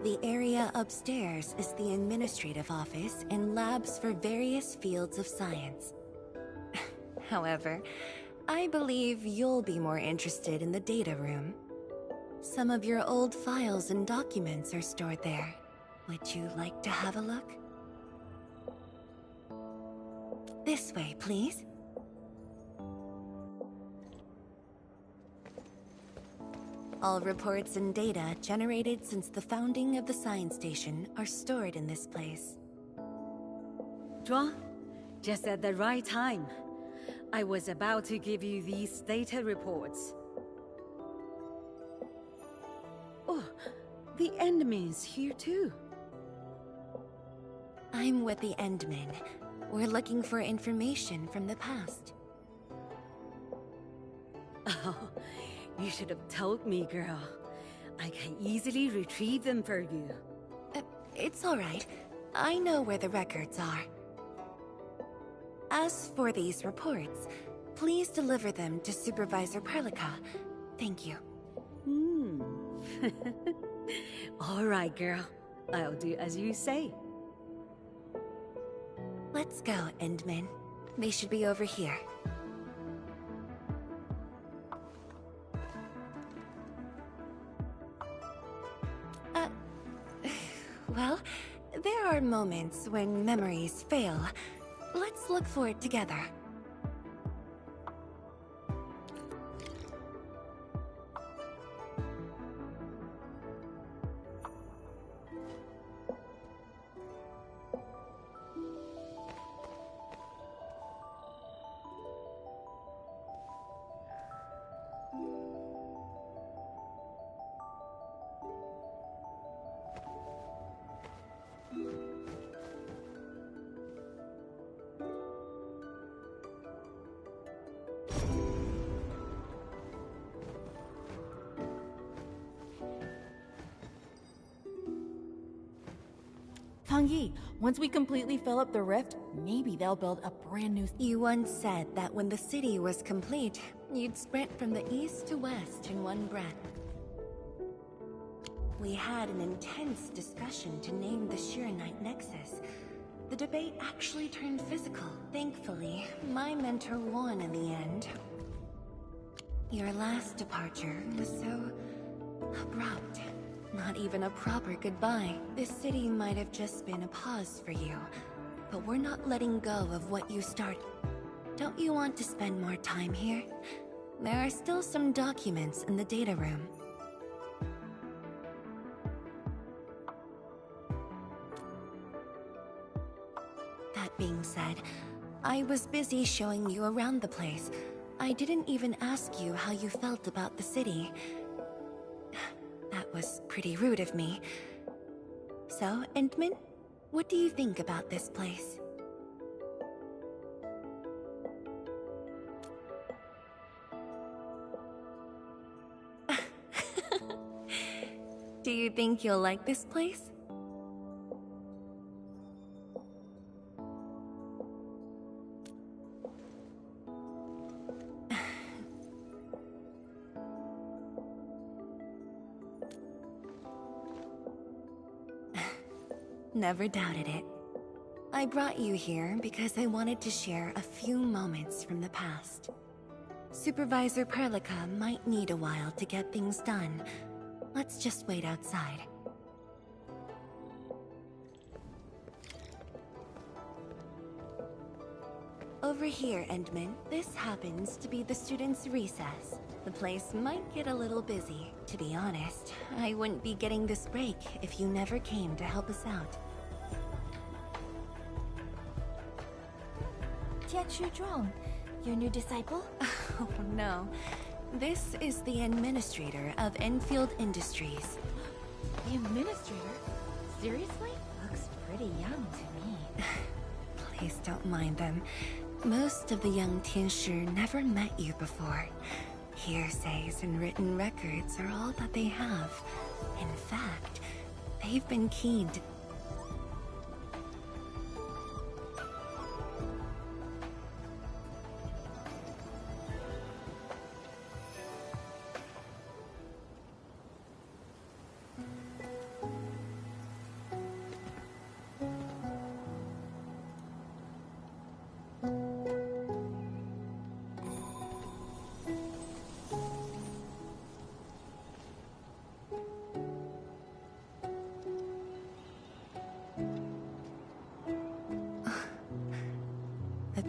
The area upstairs is the administrative office and labs for various fields of science. However, I believe you'll be more interested in the data room. Some of your old files and documents are stored there. Would you like to have a look? This way, please. All reports and data generated since the founding of the science station are stored in this place. Zhuang, just at the right time. I was about to give you these data reports. Oh, the Endman's here too. I'm with the Endmen. We're looking for information from the past. Oh, you should have told me, girl. I can easily retrieve them for you. It's all right. I know where the records are. As for these reports, please deliver them to Supervisor Perlica. Thank you. All right, girl. I'll do as you say. Let's go, Endman. They should be over here. Well, there are moments when memories fail. Let's look for it together. Yi, once we completely fill up the rift, maybe they'll build a brand new... You once said that when the city was complete, you'd sprint from the east to west in one breath. We had an intense discussion to name the Shiranite Nexus. The debate actually turned physical. Thankfully, my mentor won in the end. Your last departure was so abrupt. Not even a proper goodbye. This city might have just been a pause for you, but we're not letting go of what you started. Don't you want to spend more time here? There are still some documents in the data room. That being said, I was busy showing you around the place. I didn't even ask you how you felt about the city. That was pretty rude of me. So, Endman, what do you think about this place? Do you think you'll like this place? Never doubted it. I brought you here because I wanted to share a few moments from the past. Supervisor Perlica might need a while to get things done. Let's just wait outside. Over here, Endman. This happens to be the students' recess. The place might get a little busy. To be honest, I wouldn't be getting this break if you never came to help us out. Tianshu Zhuang, your new disciple? Oh no. This is the administrator of Enfield Industries. The administrator? Seriously? Looks pretty young to me. Please don't mind them. Most of the young Tianshu never met you before. Hearsays and written records are all that they have. In fact, they've been keen to...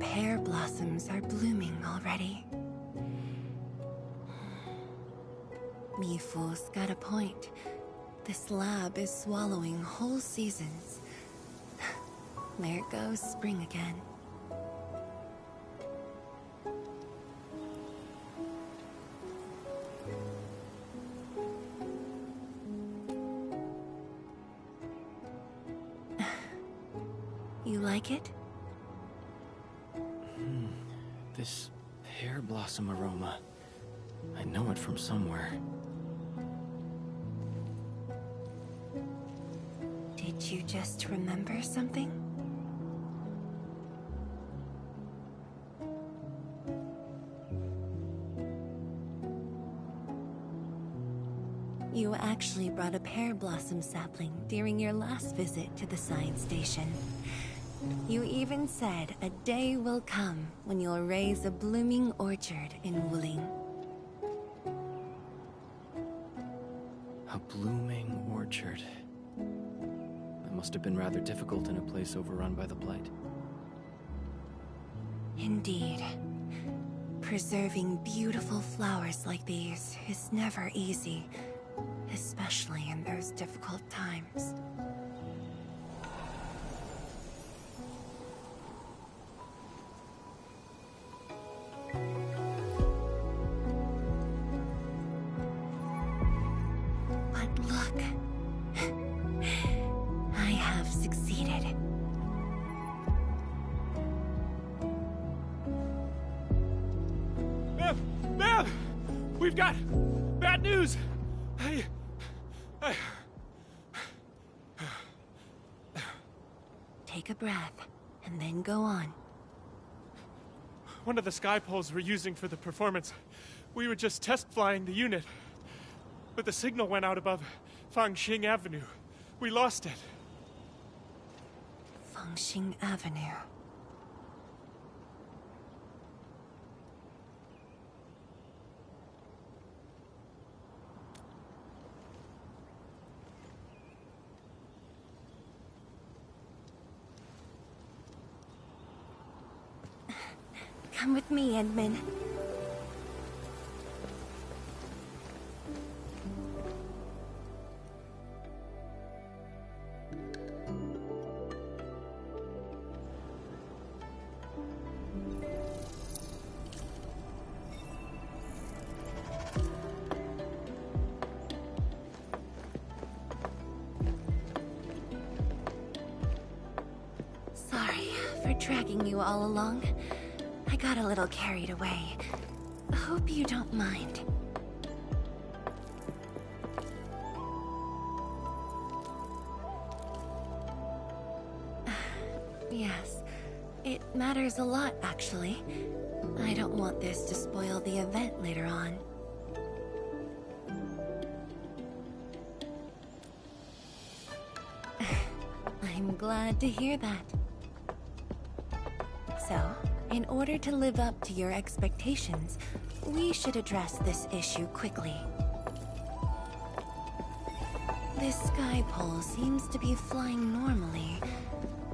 pear blossoms are blooming already. Mifu's got a point. This lab is swallowing whole seasons. There goes spring again. You like it? This pear blossom aroma. I know it from somewhere. Did you just remember something? You actually brought a pear blossom sapling during your last visit to the science station. You even said a day will come when you'll raise a blooming orchard in Wuling. A blooming orchard. That must have been rather difficult in a place overrun by the blight. Indeed. Preserving beautiful flowers like these is never easy, especially in those difficult times. But look, I have succeeded. Ma'am! We've got bad news! Take a breath, and then go on. One of the sky poles we're using for the performance. We were just test flying the unit. But the signal went out above Fangxing Avenue. We lost it. Fangxing Avenue. Come with me, Edmund. Sorry for dragging you all along. I got a little carried away. Hope you don't mind. Yes, it matters a lot, actually. I don't want this to spoil the event later on. I'm glad to hear that. So, in order to live up to your expectations, we should address this issue quickly. This sky pole seems to be flying normally.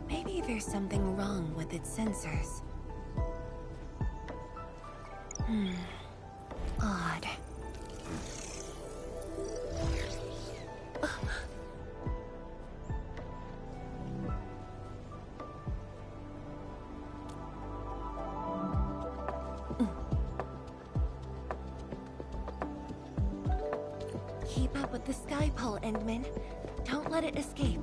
Maybe there's something wrong with its sensors. Odd. Keep up with the sky pole, Endman. Don't let it escape.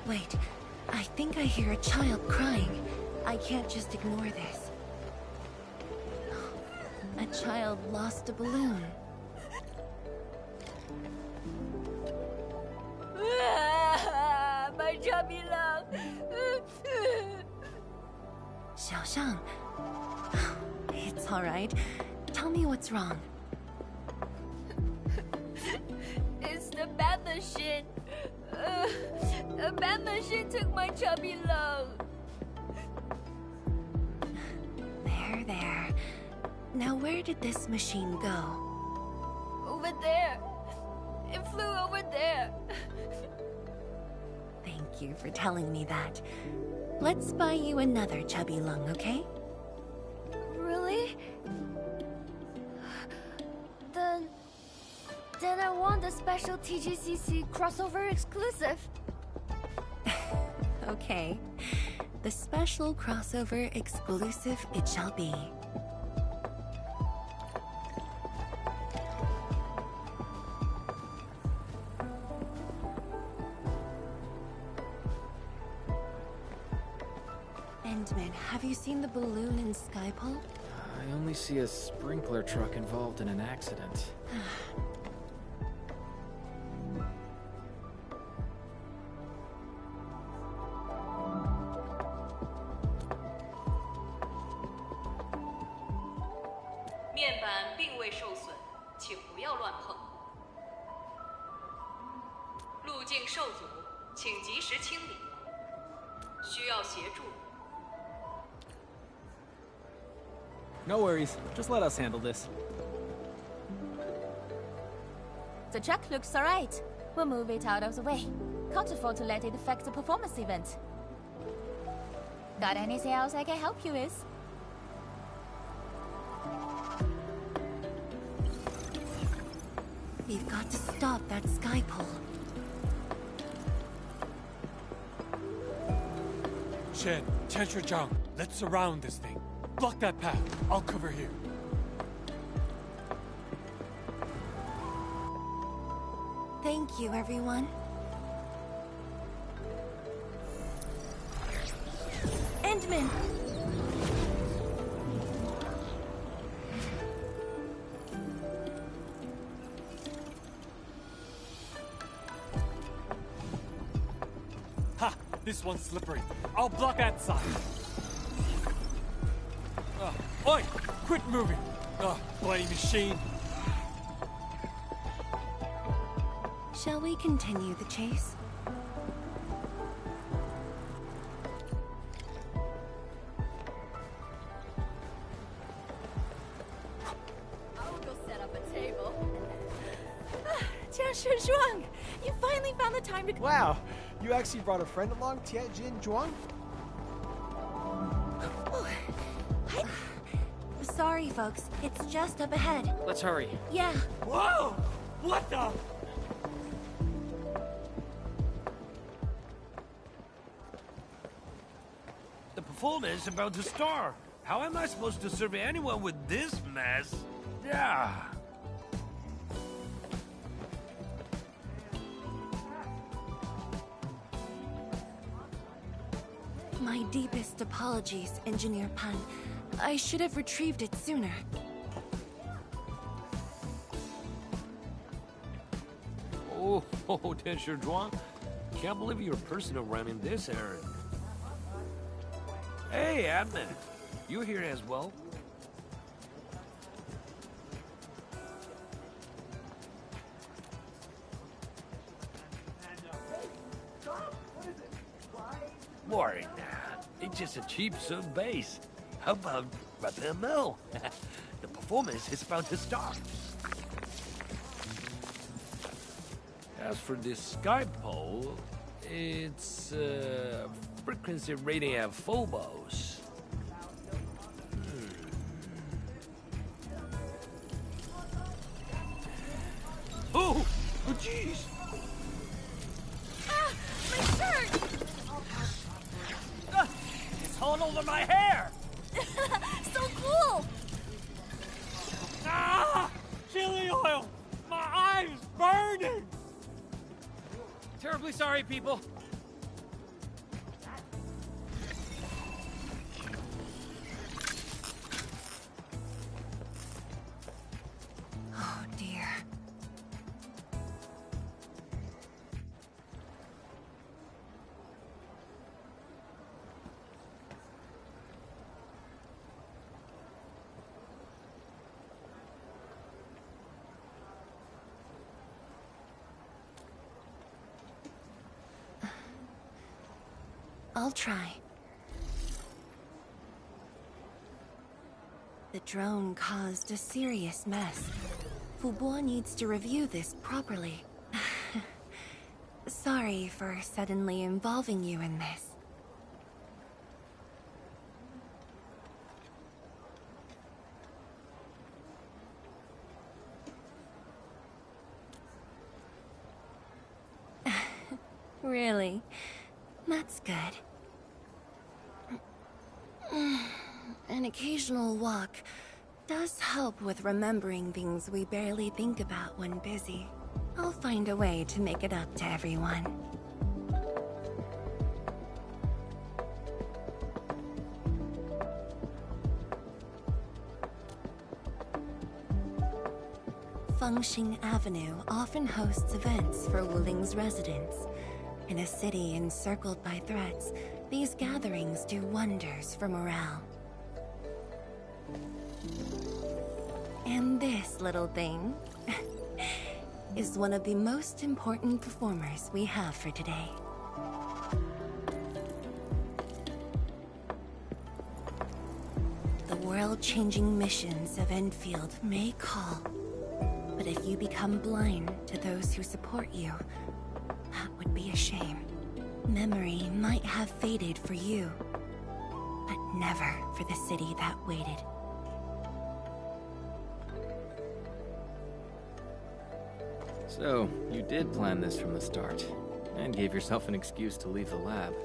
Wait, I think I hear a child crying. I can't just ignore this. A child lost a balloon. My chubby love. Xiaoshang. It's all right. Tell me what's wrong. It's the bad machine. The bad machine took my chubby love. There. Now where did this machine go? Over there. It flew over there. Thank you for telling me that. Let's buy you another chubby lung, okay? Really? Then I want the special TGCC crossover exclusive. Okay. The special crossover exclusive it shall be. Endman, have you seen the balloon in Skypole? I only see a sprinkler truck involved in an accident. No worries. Just let us handle this. The truck looks alright. We'll move it out of the way. Can't afford to let it affect the performance event. Got anything else I can help you with? We've got to stop that Skypole. Shen, Tensha Zhang, let's surround this thing. Block that path. I'll cover here. Thank you, everyone. Endman! Ha! This one's slippery. I'll block that side. Oi! Quit moving! Bloody machine! Shall we continue the chase? I'll go set up a table. Jiashi Zhuang! You finally found the time to... Wow, you actually brought a friend along, Tianjin Zhuang? Sorry, folks. It's just up ahead. Let's hurry. Yeah. Whoa! What the? The performance is about to start. How am I supposed to survey anyone with this mess? Yeah. My deepest apologies, Engineer Pan. I should have retrieved it sooner. Oh, Tensha Zhuang. Can't believe you're personal running this errand. Hey, Admin. You here as well? Worry not. It's just a cheap sub bass. How about Raphael? The performance is about to start. As for this Skypole, it's frequency rating at phobos. Oh, jeez! Ah! My shirt! It's all over my hair! So cool! Ah! Chili oil! My eyes burning! Terribly sorry, people. Oh, dear. I'll try. The drone caused a serious mess. Fubo needs to review this properly. Sorry for suddenly involving you in this. Really? That's good. An occasional walk does help with remembering things we barely think about when busy. I'll find a way to make it up to everyone. Fengxing Avenue often hosts events for Wuling's residents. In a city encircled by threats, these gatherings do wonders for morale. And this little thing is one of the most important performers we have for today. The world-changing missions of Enfield may call, but if you become blind to those who support you, that would be a shame. Memory might have faded for you, but never for the city that waited. So, you did plan this from the start, and gave yourself an excuse to leave the lab.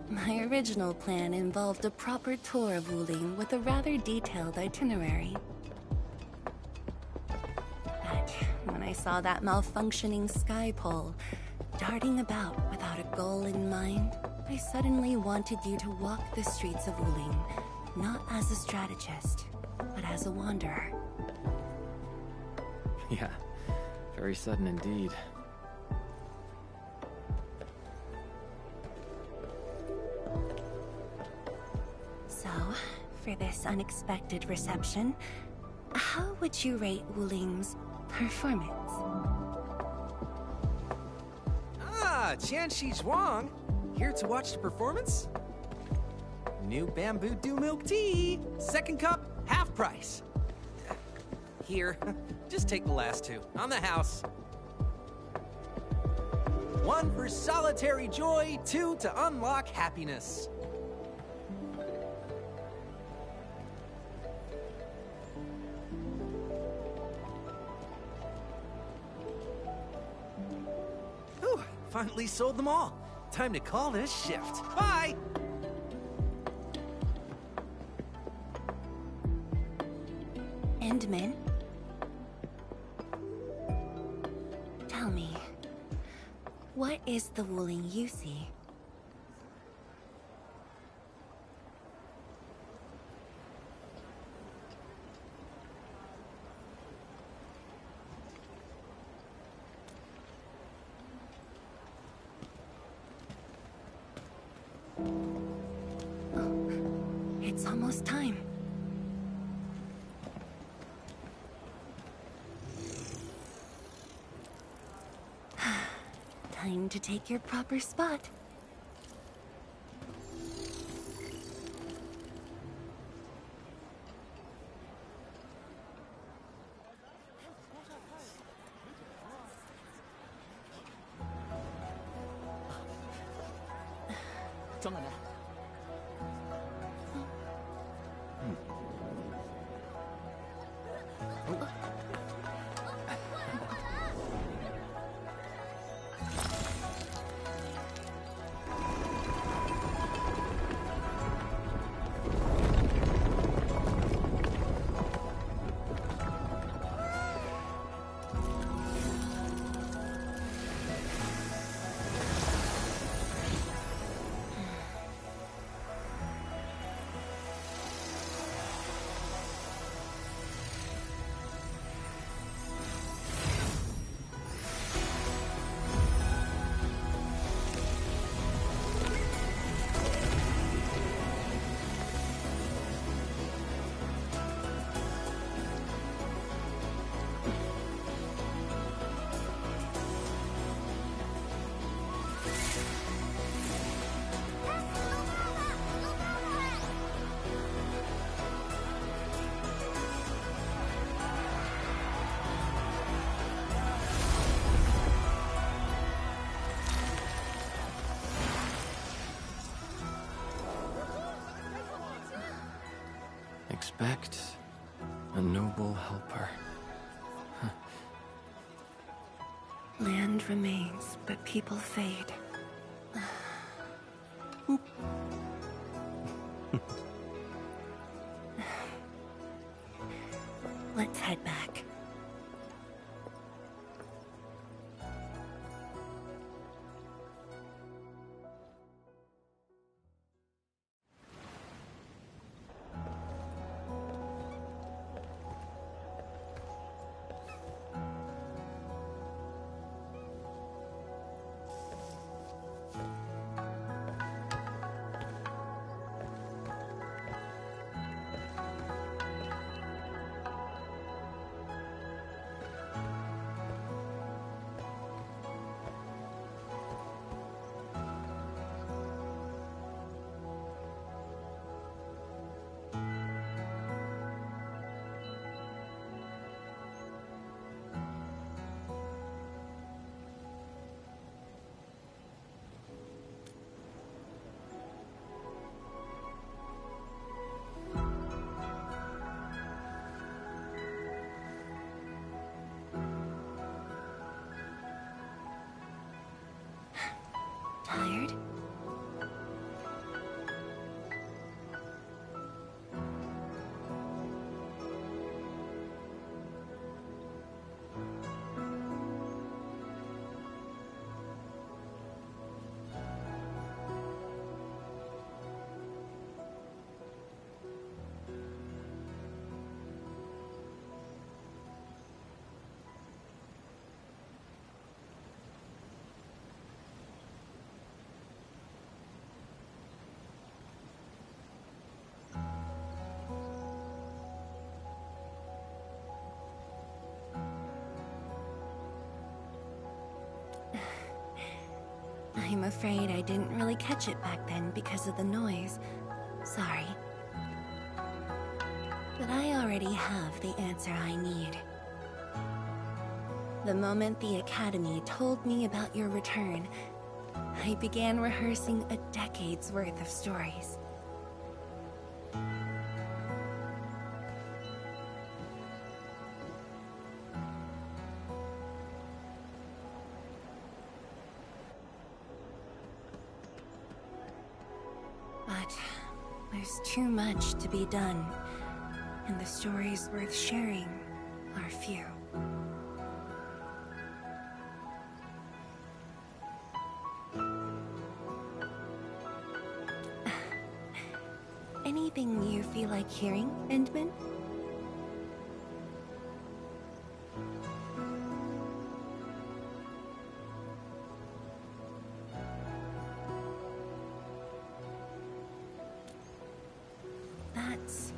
My original plan involved a proper tour of Wuling with a rather detailed itinerary. But when I saw that malfunctioning sky pole, darting about without a goal in mind, I suddenly wanted you to walk the streets of Wuling, not as a strategist, but as a wanderer. Yeah, very sudden indeed. So, for this unexpected reception, how would you rate Wuling's performance? Ah, Qianxi Zhuang. Here to watch the performance? New bamboo dew milk tea. Second cup, half price. Here, just take the last two. On the house. One for solitary joy, two to unlock happiness. Whew, finally sold them all. Time to call this shift. Bye! Endman? Tell me, what is the Wuling you see? Oh, it's almost time. Time to take your proper spot. expect a noble helper. Land remains, but people fade. Let's head back. Tired? I'm afraid I didn't really catch it back then because of the noise. Sorry. But I already have the answer I need. The moment the Academy told me about your return, I began rehearsing a decade's worth of stories. But there's too much to be done, and the stories worth sharing are few. Anything you feel like hearing, Endman? That's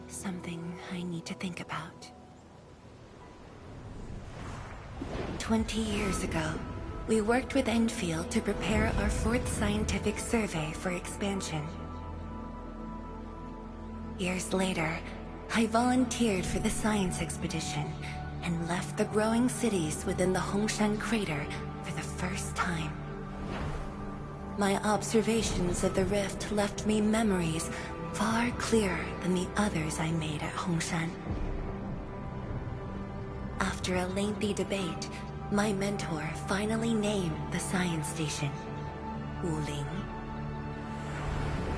something I need to think about. 20 years ago, we worked with Endfield to prepare our 4th scientific survey for expansion. Years later, I volunteered for the science expedition and left the growing cities within the Hongshan crater for the first time. My observations of the rift left me memories far clearer than the others I made at Hongshan. After a lengthy debate, my mentor finally named the science station Wuling.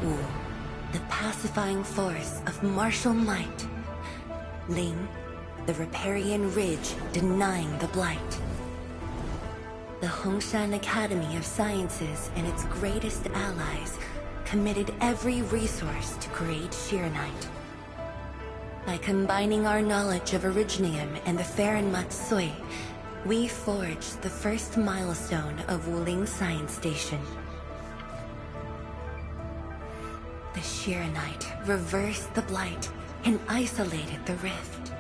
Wu, the pacifying force of martial might. Ling, the riparian ridge denying the blight. The Hongshan Academy of Sciences and its greatest allies committed every resource to create Shiranite. By combining our knowledge of Originium and the Farron Matsui, we forged the first milestone of Wuling Science Station. The Shiranite reversed the blight and isolated the rift.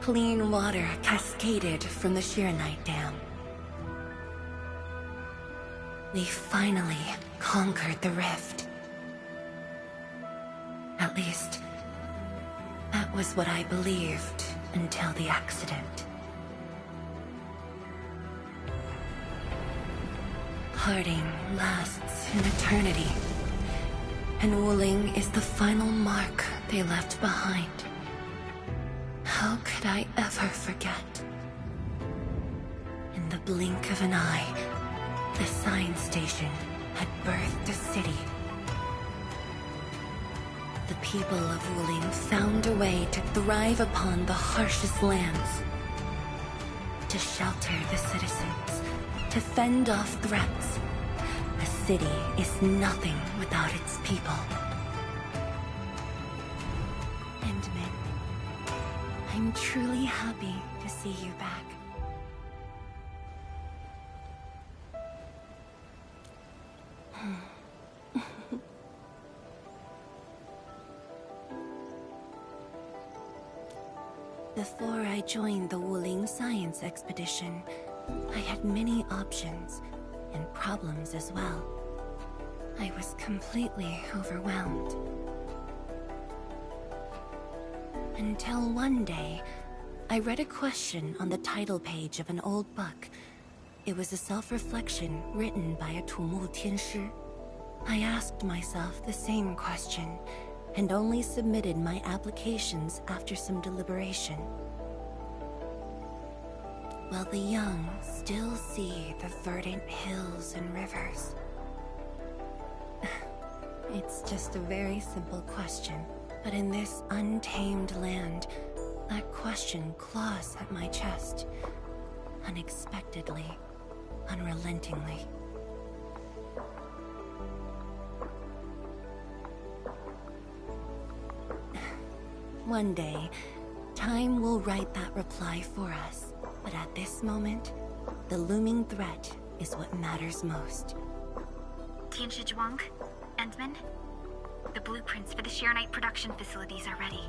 Clean water cascaded from the Shiranite Dam. We finally conquered the rift. At least, that was what I believed until the accident. Parting lasts an eternity. and Wuling is the final mark they left behind. How could I ever forget? In the blink of an eye, the science station had birthed a city. The people of Wuling found a way to thrive upon the harshest lands, to shelter the citizens, to fend off threats. A city is nothing without its people. Endman, I'm truly happy to see you back. Before I joined the Wuling science expedition, I had many options, and problems as well. I was completely overwhelmed. Until one day, I read a question on the title page of an old book. It was a self-reflection written by a Tumu Tianshi. I asked myself the same question, and only submitted my applications after some deliberation. Will the young still see the verdant hills and rivers? It's just a very simple question, but in this untamed land, that question claws at my chest, unexpectedly, unrelentingly. One day, time will write that reply for us. But at this moment, the looming threat is what matters most. Tianshi Zhuang, Endman, the blueprints for the Sheer production facilities are ready.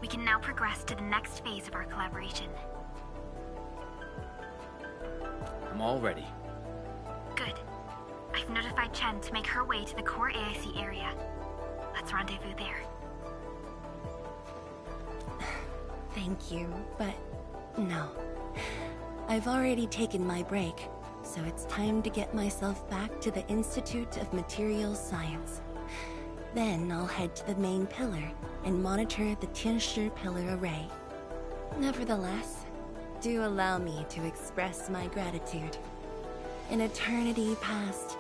We can now progress to the next phase of our collaboration. I'm all ready. Good. I've notified Chen to make her way to the core AIC area. Let's rendezvous there. Thank you, but no. I've already taken my break, so it's time to get myself back to the Institute of Materials Science. Then I'll head to the main pillar and monitor the Tianshi pillar array. Nevertheless, do allow me to express my gratitude. An eternity past,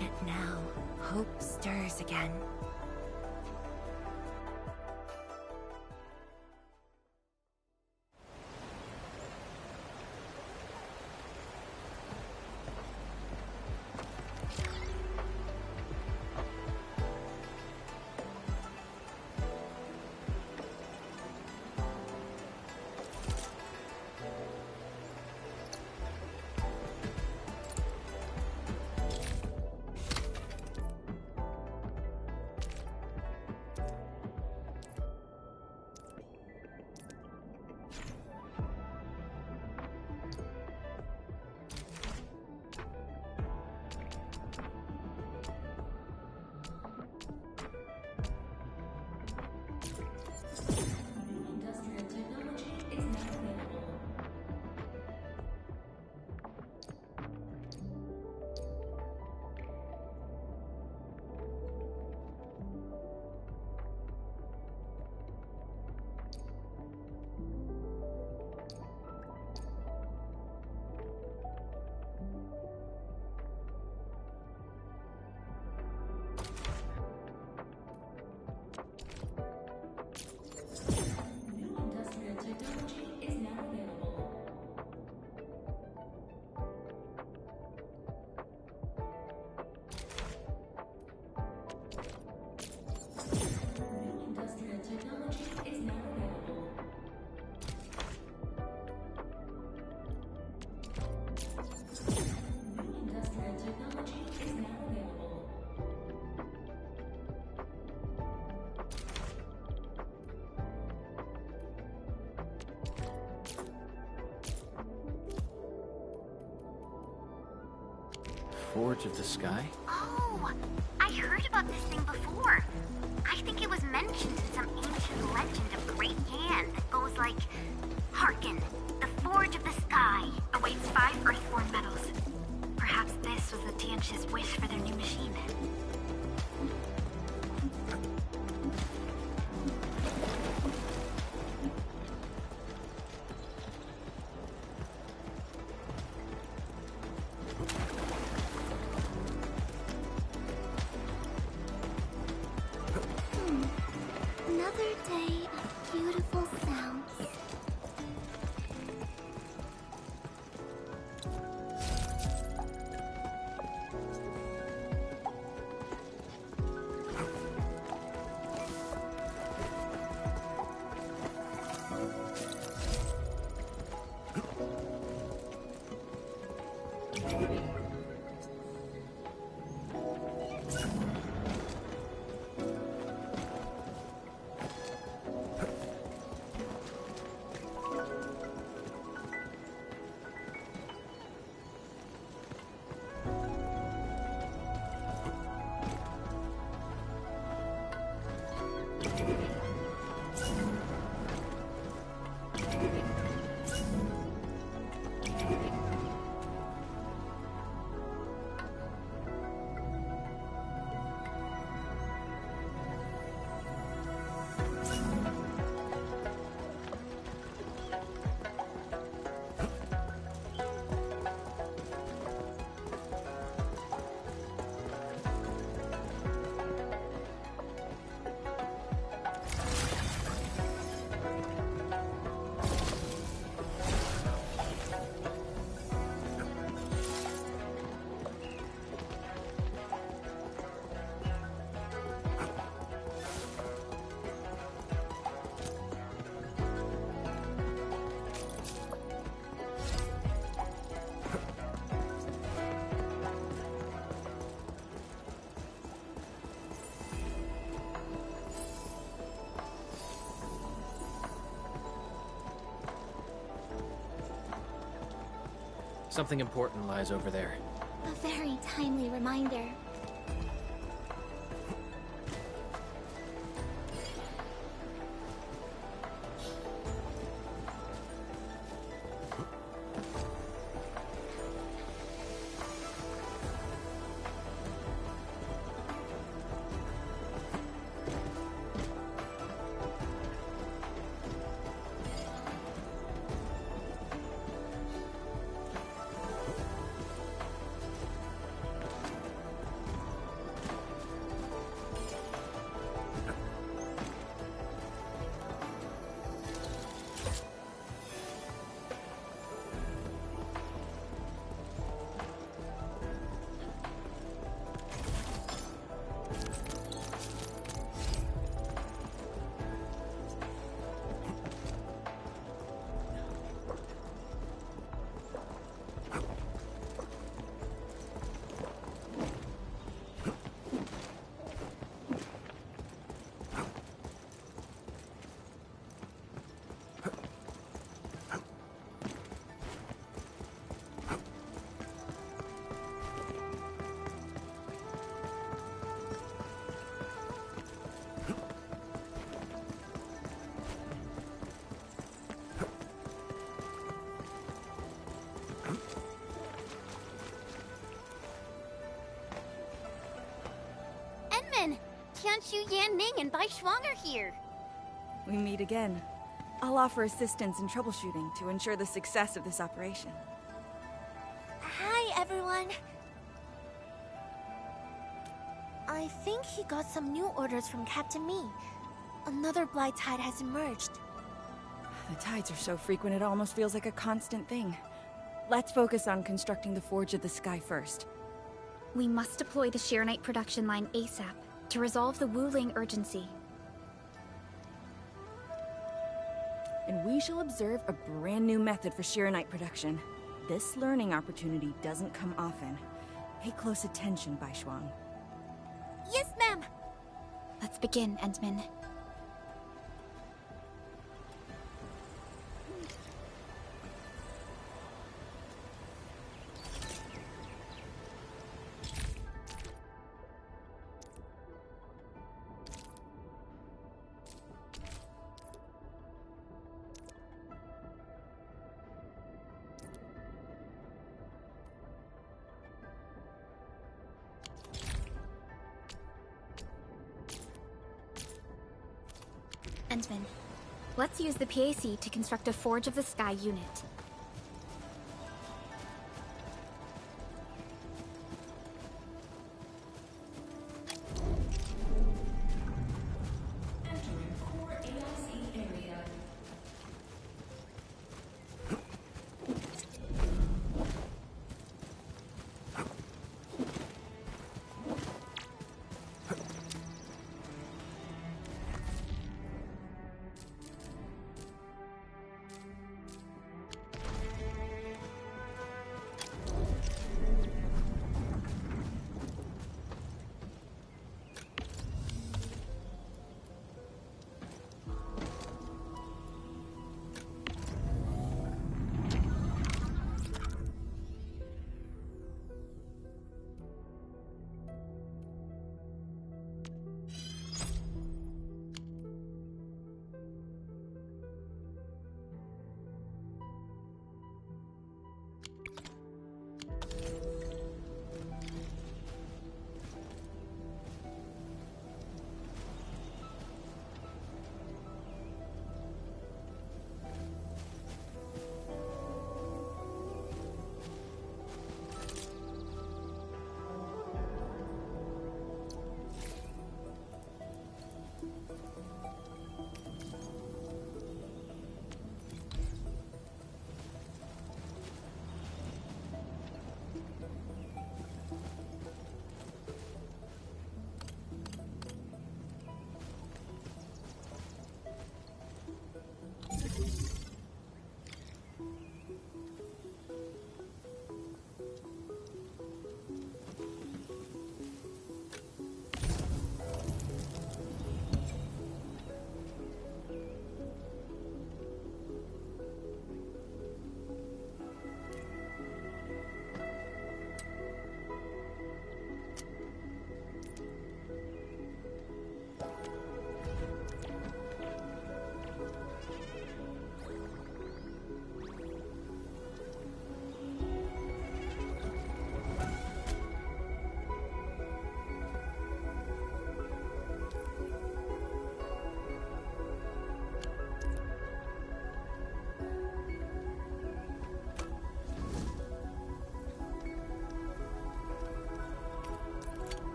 yet now hope stirs again. Forge of the Sky? Oh, I heard about this thing before. I think it was mentioned in some ancient legend of Great Yan that goes like, "Hearken, the Forge of the Sky awaits 5 Earthborn metals." Perhaps this was the Tianshi's wish for their new machine. Something important lies over there. A very timely reminder. Qianshu, Yan Ning, and Bai Shuang are here. We meet again. I'll offer assistance in troubleshooting to ensure the success of this operation. Hi, everyone. I think he got some new orders from Captain Mi. Another blight tide has emerged. The tides are so frequent it almost feels like a constant thing. Let's focus on constructing the Forge of the Sky first. We must deploy the Sheernite production line ASAP to resolve the Wuling urgency. And we shall observe a brand new method for Sheernite production. This learning opportunity doesn't come often. Pay close attention, Bai Shuang. Yes, ma'am! Let's begin, Endman. Endman, let's use the PAC to construct a Forge of the Sky unit.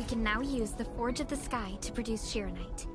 We can now use the Forge of the Sky to produce Shirenite.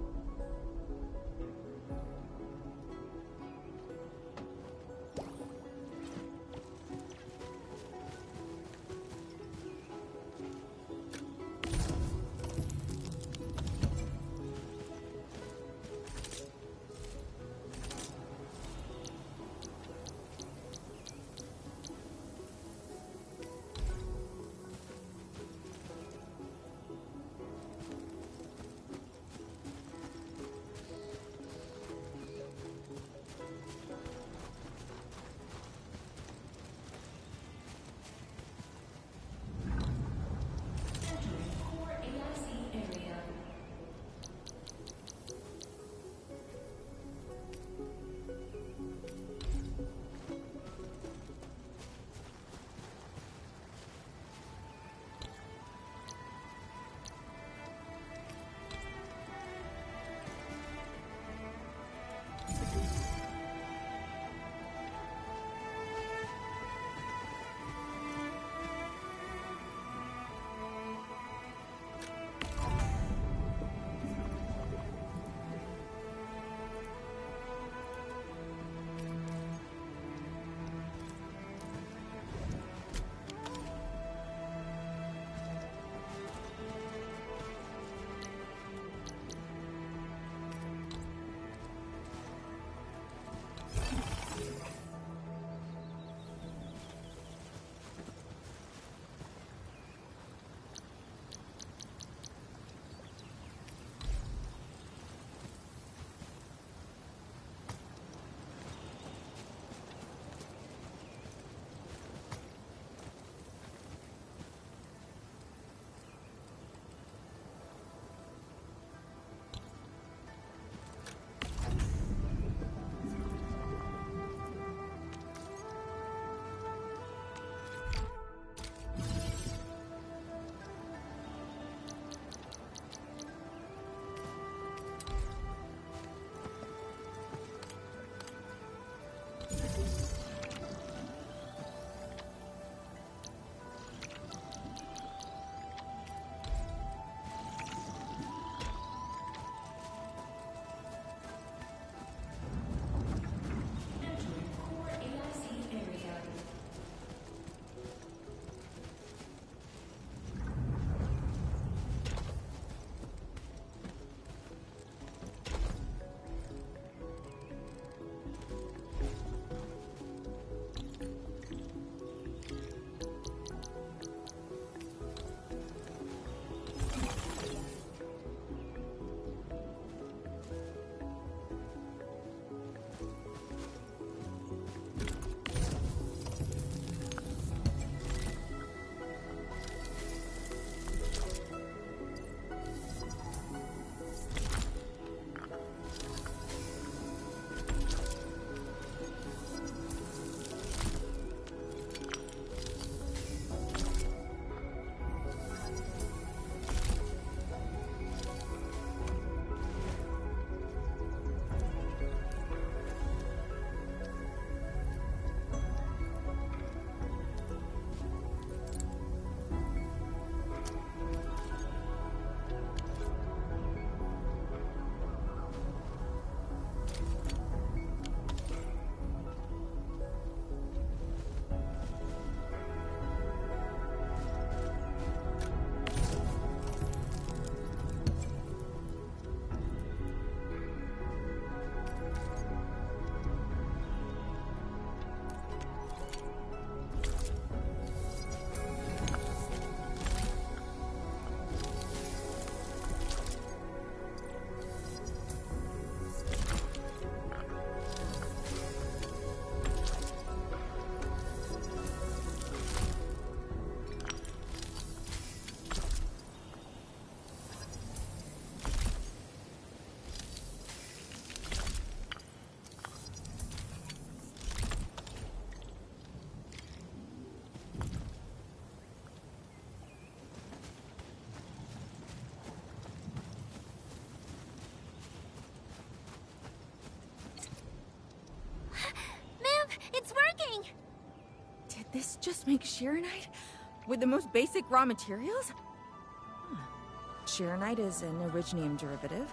This just makes Shirenite? With the most basic raw materials? Huh. Sheeranite is an originium derivative.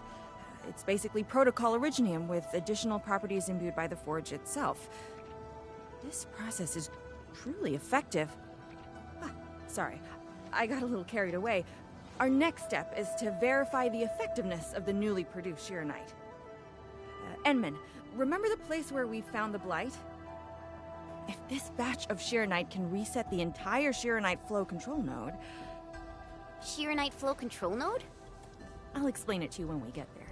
It's basically protocol originium with additional properties imbued by the forge itself. This process is truly effective. Sorry, I got a little carried away. Our next step is to verify the effectiveness of the newly produced Sheeranite. Enman, remember the place where we found the Blight? If this batch of Sheeranite can reset the entire Sheeranite flow control node... Sheeranite flow control node? I'll explain it to you when we get there.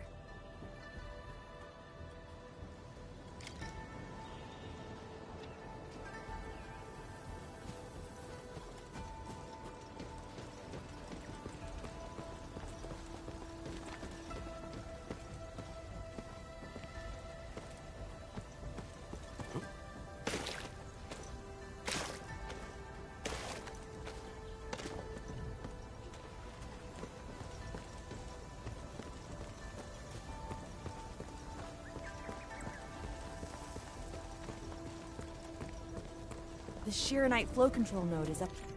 The Sheeranite flow control node is up here.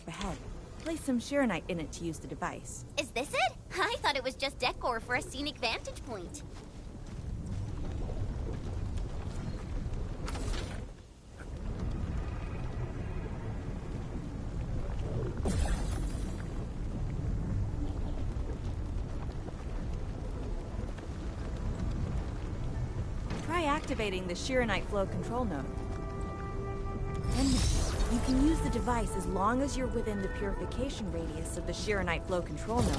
Ahead. Place some Sheeranite in it to use the device. Is this it? I thought it was just decor for a scenic vantage point. Try activating the Sheeranite flow control node. You can use the device as long as you're within the purification radius of the Sheeranite flow control node.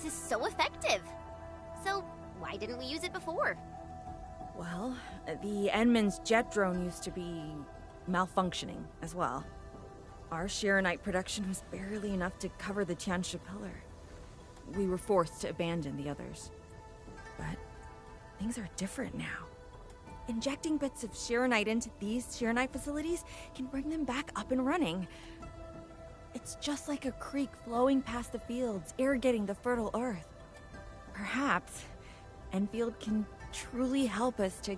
So effective. So, why didn't we use it before? Well, the Enman's jet drone used to be malfunctioning as well. Our Sheeranite production was barely enough to cover the Tianshi pillar. We were forced to abandon the others. But things are different now. Injecting bits of Sheeranite into these Sheeranite facilities can bring them back up and running. It's just like a creek flowing past the fields, irrigating the fertile earth. Perhaps Endfield can truly help us to...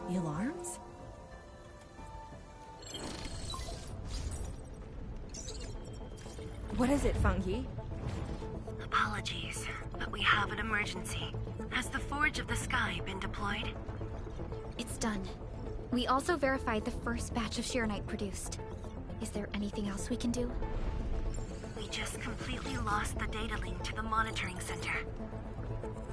The alarms? What is it, Funky? Apologies, but we have an emergency. Has the Forge of the Sky been deployed? It's done. We also verified the first batch of Sheeranite produced. Is there anything else we can do? We just completely lost the data link to the monitoring center.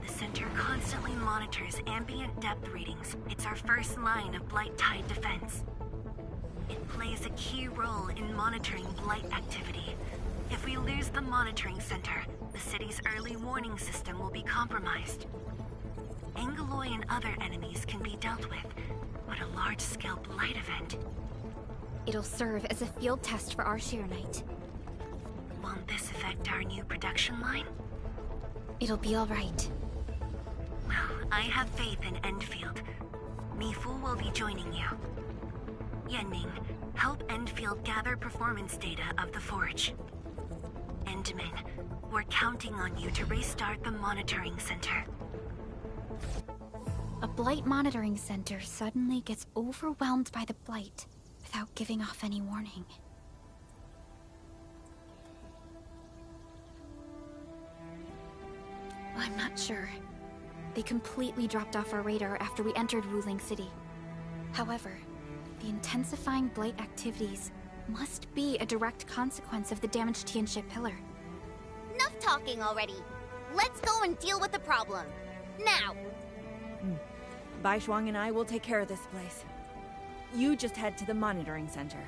The center constantly monitors ambient depth readings. It's our first line of Blight Tide defense. It plays a key role in monitoring Blight activity. If we lose the monitoring center, the city's early warning system will be compromised. Angeloy and other enemies can be dealt with, but a large-scale blight event... It'll serve as a field test for our Sheer Knight. Won't this affect our new production line? It'll be all right. Well, I have faith in Endfield. Mifu will be joining you. Yenming, help Endfield gather performance data of the Forge. Endman, we're counting on you to restart the monitoring center. A Blight monitoring center suddenly gets overwhelmed by the Blight without giving off any warning. I'm not sure. They completely dropped off our radar after we entered Wuling City. However, the intensifying Blight activities must be a direct consequence of the damaged Tianxia Pillar. Enough talking already. Let's go and deal with the problem. Now! Bai Shuang and I will take care of this place. You just head to the monitoring center.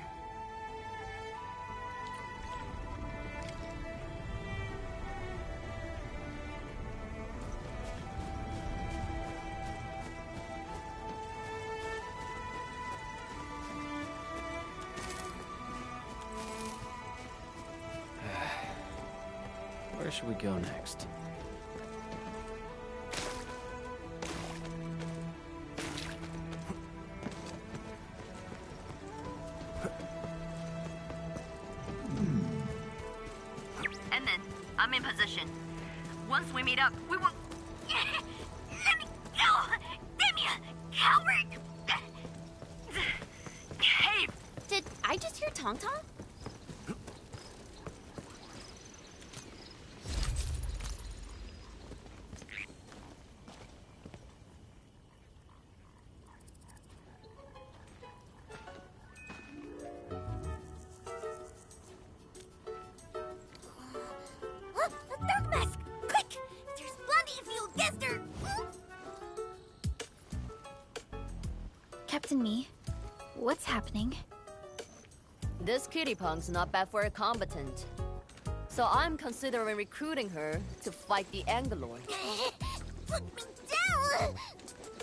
Where should we go next? And then, I'm in position. Once we meet up, we will... Let me go! Damn you, coward! Hey! Did I just hear Tong Tong? Captain Me, what's happening? This kitty punk's not bad for a combatant. So I'm considering recruiting her to fight the Angeloy. Put me down!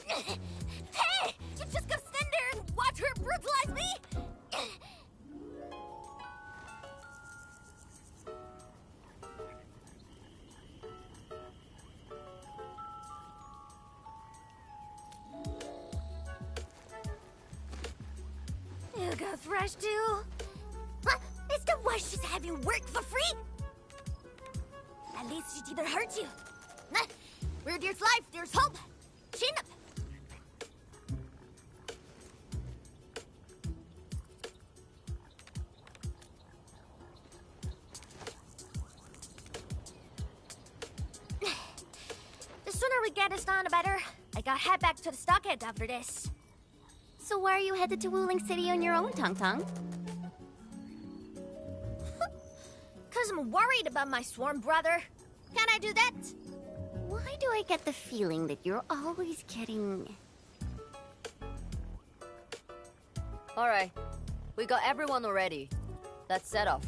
Hey! You just gonna stand there and watch her brutalize me? You go thrash too? What? Is the wife just have you work for free? At least she didn't hurt you. Where there's life, there's hope. Chin up. The sooner we get this done, the better. I gotta head back to the stockade after this. So why are you headed to Wuling City on your own, Tong Tong? Cause I'm worried about my swarm brother. Can I do that? Why do I get the feeling that you're always getting... Alright, we got everyone already. Let's set off.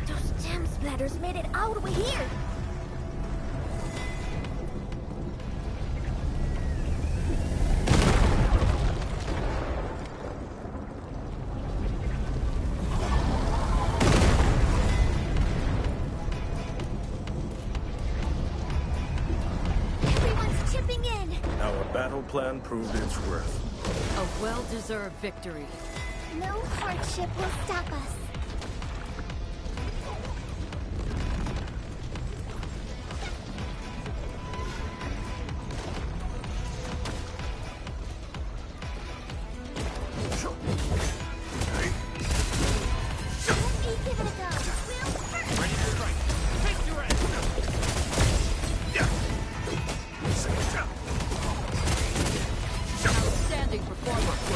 Those damn splatters made it all the way here! Everyone's chipping in! Our battle plan proved its worth. A well-deserved victory. No hardship will stop us. Outstanding performance.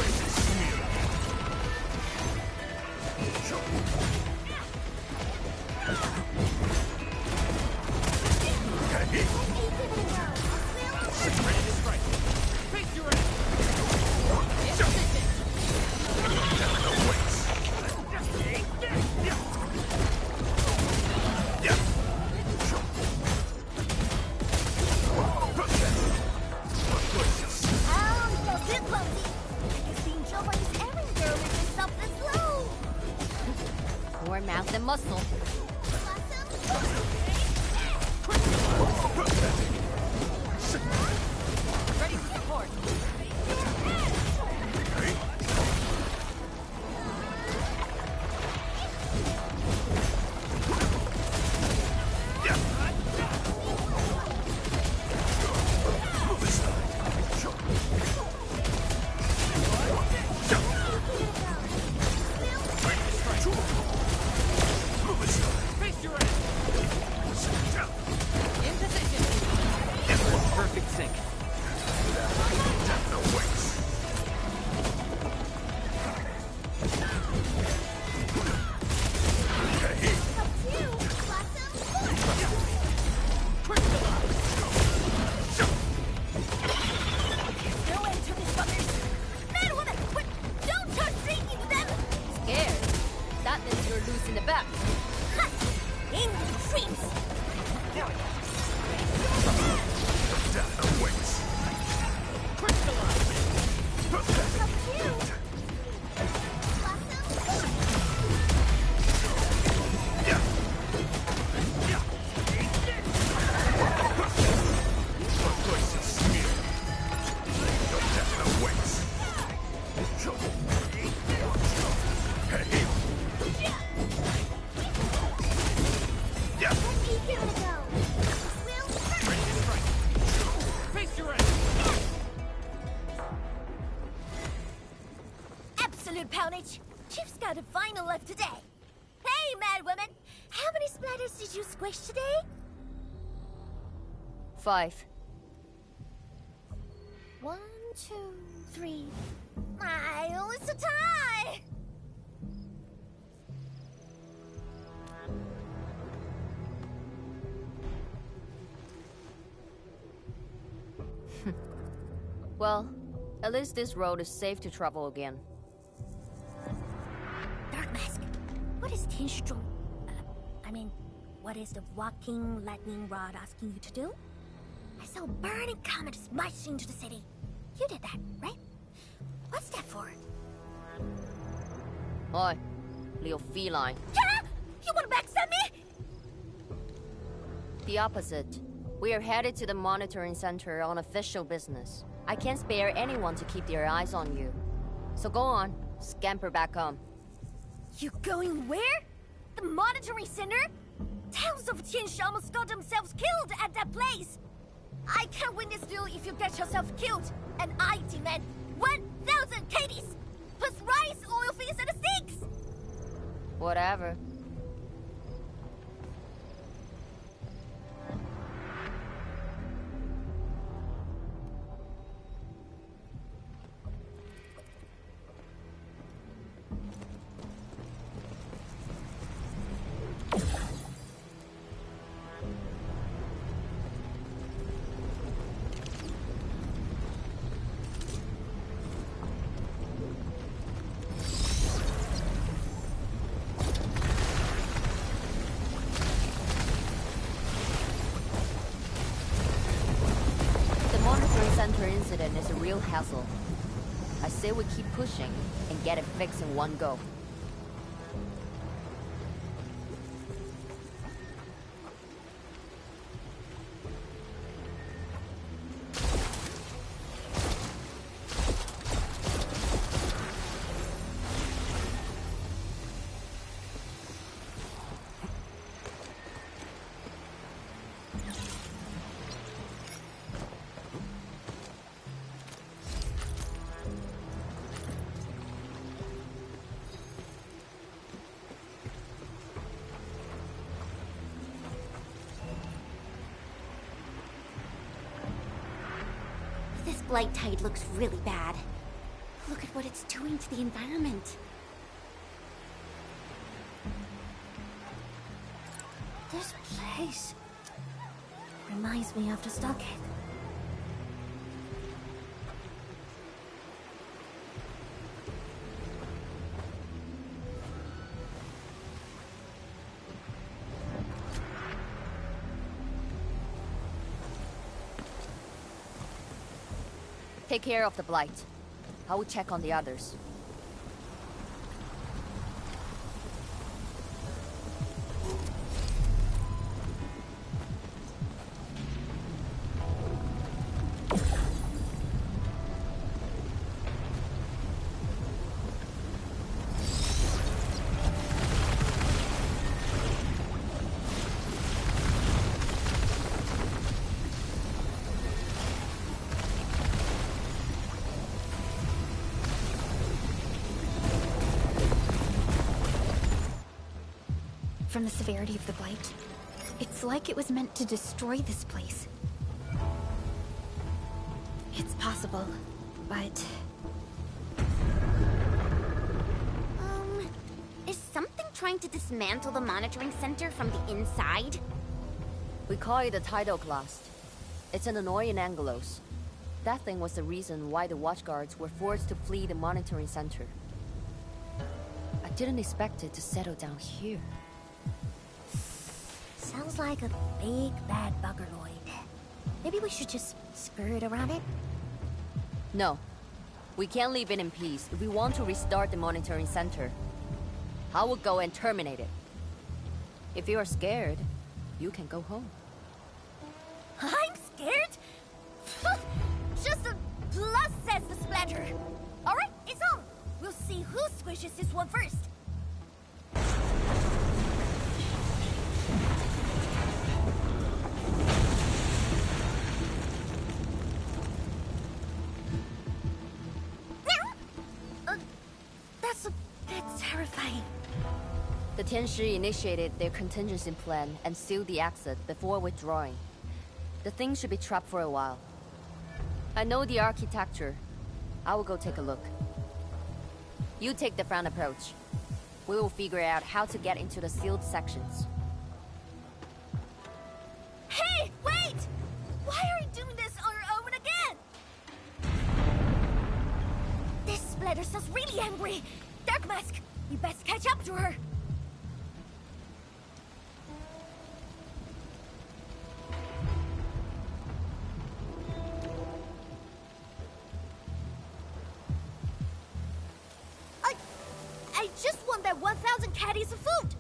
more mouth than muscle. Ready for support. Perfect sync. Scared? That means you're losing the bet. Absolute poundage. Chief's got a final left today. Hey, mad woman. How many splatters did you squish today? 5. 1, 2, 3. It's a tie! Well, at least this road is safe to travel again. Dark Mask, what is Tinschtrom? What is the walking lightning rod asking you to do? I saw a burning comet smash into the city. You did that, right? What's that for? Oi, Leo Feline. Yeah! You wanna backstab me? The opposite. We are headed to the monitoring center on official business. I can't spare anyone to keep their eyes on you. So go on, scamper back home. You going where? The monitoring center? Thousands of Tianshi almost got themselves killed at that place. I can't win this duel if you get yourself killed. And I demand 1,000 Katie's! Plus rice, oil fees, and the sticks! Whatever. Center incident is a real hassle. I say we keep pushing and get it fixed in one go. This blight tide looks really bad. Look at what it's doing to the environment. This place reminds me of the stockade. Take care of the blight. I will check on the others. from the severity of the blight. It's like it was meant to destroy this place. It's possible, but... Is something trying to dismantle the monitoring center from the inside? We call it the tidal blast. It's an annoying Angelos. That thing was the reason why the watchguards were forced to flee the monitoring center. I didn't expect it to settle down here. Sounds like a big bad buggerloid. Maybe we should just skirt around it? No. We can't leave it in peace if we want to restart the monitoring center. I will go and terminate it. If you are scared, you can go home. I'm scared? Just a plus, says the splatter. Alright, it's on. We'll see who squishes this one first. That's a bit terrifying. The Tianshi initiated their contingency plan and sealed the exit before withdrawing. The thing should be trapped for a while. I know the architecture. I will go take a look. You take the front approach. We will figure out how to get into the sealed sections. Hey, wait! Why are you doing this on your own again? This splatter sounds really angry. Dark Mask, you best catch up to her. I just want that 1,000 caddies of food!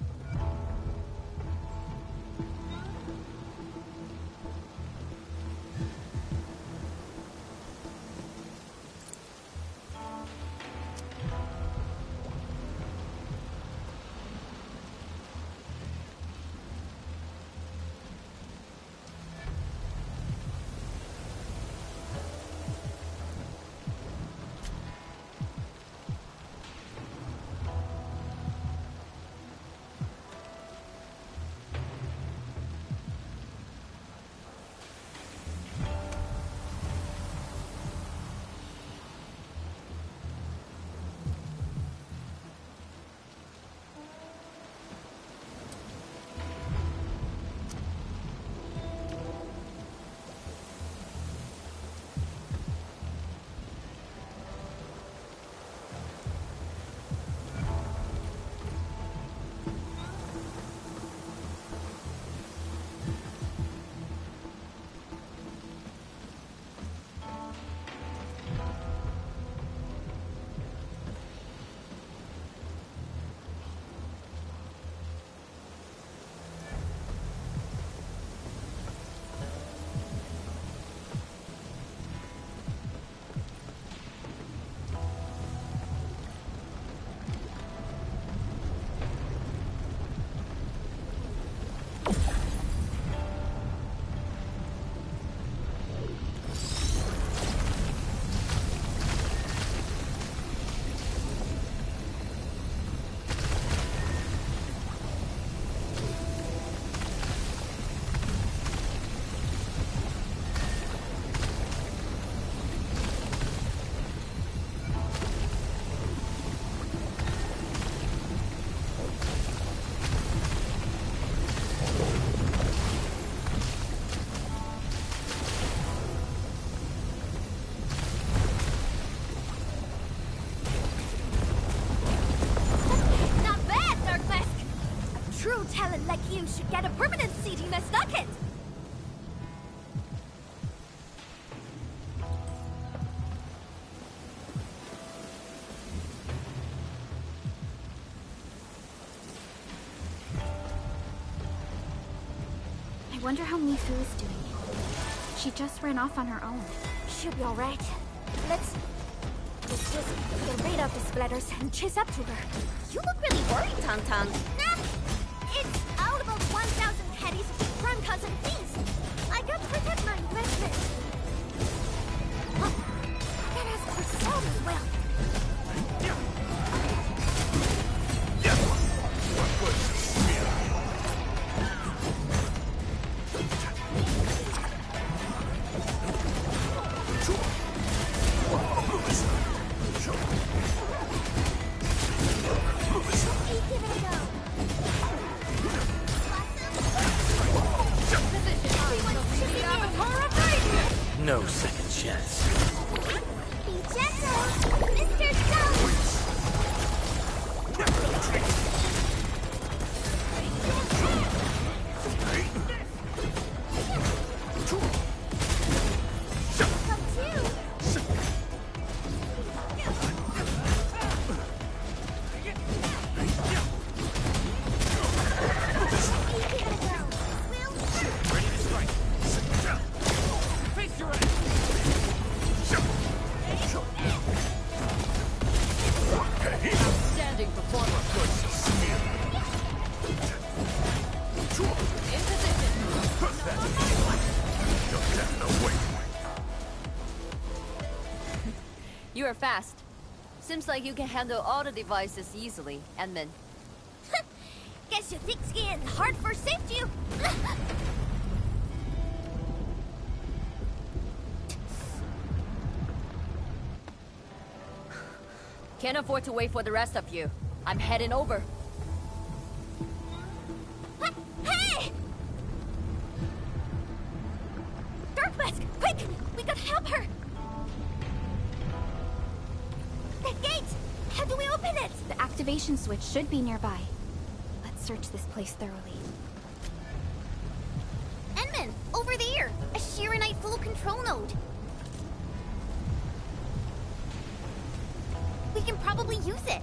Talent like you should get a permanent seat in my stockings! I wonder how Mifu is doing. She just ran off on her own. She'll be alright. Let's just get rid of the splatters and chase up to her. You look really worried, Tang. Nah! It's all about 1,000 caddies of prime cousin things. I gotta protect my investment. Oh, I gotta ask for salt as well. What was this? You're fast. Seems like you can handle all the devices easily, Edmund. Guess you thick skin and hard for saved you. Can't afford to wait for the rest of you. I'm heading over. Hey! Dark Mask, quick! We gotta help her! The gate! How do we open it? The activation switch should be nearby. Let's search this place thoroughly. Enman, over there! A Shirenite full control node. We can probably use it.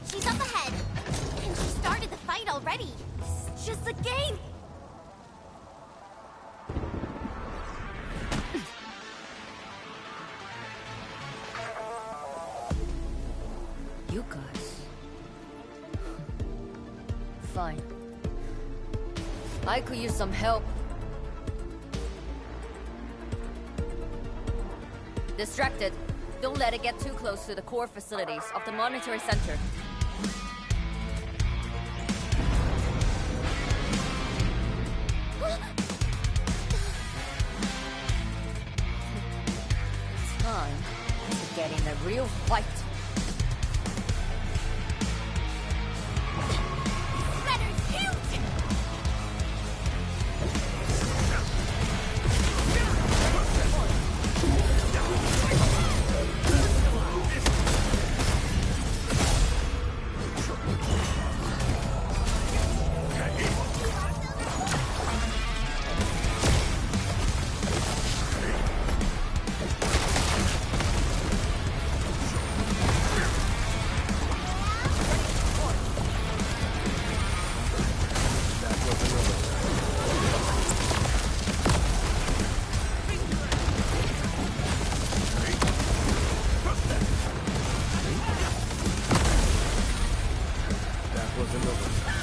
She's up ahead. And she started the fight already. It's just a game. You guys. Fine. I could use some help. Distracted. Don't let it get too close to the core facilities of the monitoring center. Time to get in a real fight. was in the window.